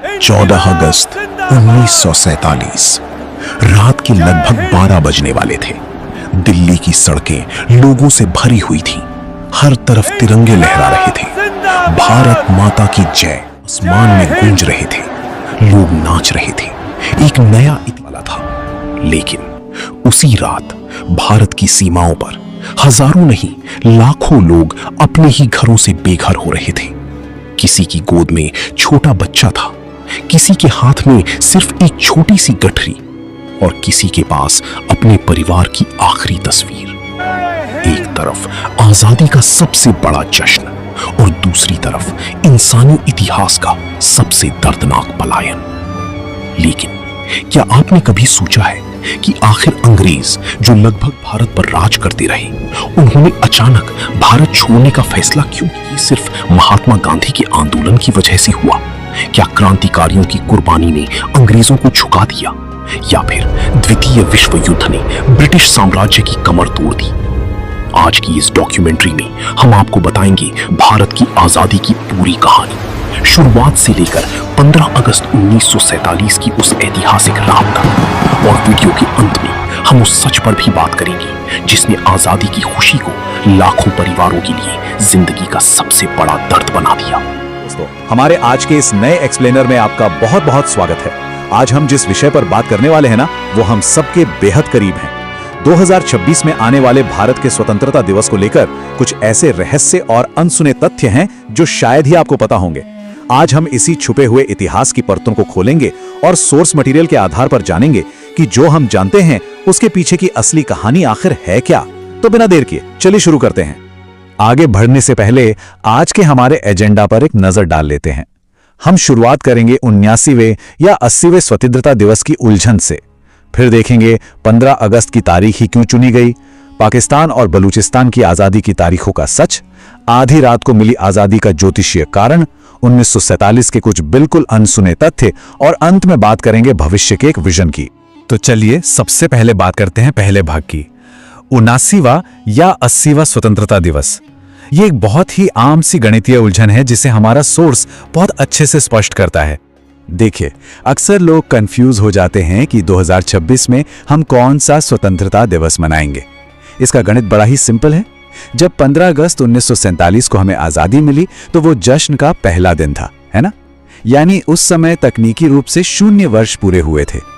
14 अगस्त 1947 रात के लगभग 12 बजने वाले थे। दिल्ली की सड़कें लोगों से भरी हुई थीं। हर तरफ तिरंगे लहरा रहे थे। भारत माता की जय आसमान में गूंज रहे थे। लोग नाच रहे थे। एक नया इतिहास था। लेकिन उसी रात भारत की सीमाओं पर हजारों नहीं लाखों लोग अपने ही घरों से बेघर हो रहे थे। किसी की गोद में छोटा बच्चा था, किसी के हाथ में सिर्फ एक छोटी सी गठरी और किसी के पास अपने परिवार की आखिरी तस्वीर। एक तरफ आजादी का सबसे बड़ा जश्न और दूसरी तरफ इंसानी इतिहास का सबसे दर्दनाक पलायन। लेकिन क्या आपने कभी सोचा है कि आखिर अंग्रेज जो लगभग भारत पर राज करते रहे, उन्होंने अचानक भारत छोड़ने का फैसला क्यों किया? सिर्फ महात्मा गांधी के आंदोलन की वजह से हुआ? क्या क्रांतिकारियों की कुर्बानी ने अंग्रेजों को झुका दिया, या फिर द्वितीय विश्व युद्ध ने ब्रिटिश साम्राज्य की कमर तोड़ दी? आज की इस डॉक्यूमेंट्री में हम आपको बताएंगे भारत की आजादी की पूरी कहानी, शुरुआत से लेकर 15 अगस्त 1947 की उस ऐतिहासिक रात तक। और वीडियो के अंत में हम उस सच पर भी बात करेंगे जिसने आजादी की खुशी को लाखों परिवारों के लिए जिंदगी का सबसे बड़ा दर्द बना दिया। दोस्तों, हमारे आज के इस नए एक्सप्लेनर में आपका बहुत बहुत स्वागत है। आज हम जिस विषय पर बात करने वाले हैं ना, वो हम सबके बेहद करीब हैं। 2026 में आने वाले भारत के स्वतंत्रता दिवस को लेकर कुछ ऐसे रहस्य और अनसुने तथ्य हैं जो शायद ही आपको पता होंगे। आज हम इसी छुपे हुए इतिहास की परतों को खोलेंगे और सोर्स मटेरियल के आधार पर जानेंगे कि जो हम जानते हैं उसके पीछे की असली कहानी आखिर है क्या। तो बिना देर किए चलिए शुरू करते हैं। आगे बढ़ने से पहले आज के हमारे एजेंडा पर एक नजर डाल लेते हैं। हम शुरुआत करेंगे 79वें या 80वें स्वतंत्रता दिवस की उलझन से। फिर देखेंगे 15 अगस्त की तारीख ही क्यों चुनी गई, पाकिस्तान और बलूचिस्तान की आजादी की तारीखों का सच, आधी रात को मिली आजादी का ज्योतिषीय कारण, 1947 के कुछ बिल्कुल अनसुने तथ्य और अंत में बात करेंगे भविष्य के एक विजन की। तो चलिए सबसे पहले बात करते हैं पहले भाग की, 79वां या 80वां स्वतंत्रता दिवस। ये एक बहुत ही आम सी गणितीय उलझन है जिसे हमारा सोर्स बहुत अच्छे से स्पष्ट करता है। देखिए, अक्सर लोग कंफ्यूज हो जाते हैं कि 2026 में हम कौन सा स्वतंत्रता दिवस मनाएंगे। इसका गणित बड़ा ही सिंपल है। जब 15 अगस्त 1947 को हमें आजादी मिली तो वो जश्न का पहला दिन था, है ना? यानी उस समय तकनीकी रूप से 0 वर्ष पूरे हुए थे।